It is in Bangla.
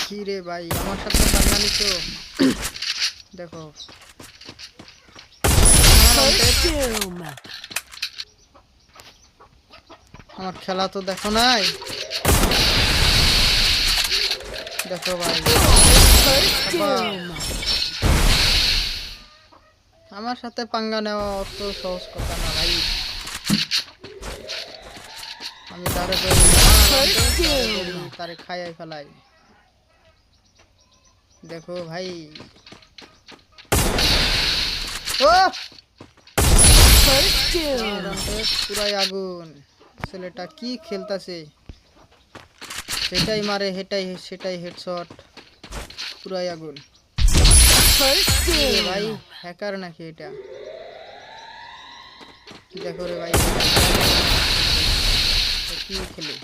কি রে ভাই আমার সাথে বাঙালি তো দেখো আমার খেলা তো দেখো নাই দেখো ভাই আমার সাথে পাঙ্গা নেওয়া অত সহজ কথা না ভাই আমি তারে খাইয়াই ফেলাই দেখো ভাই ও পুরাই আগুন ছেলেটা কি খেলতাছে সেটাই মারে সেটাই হেডশট পুরাই আগুন ভাই হ্যাকার নাকি এটা দেখো রে ভাই কি খেলে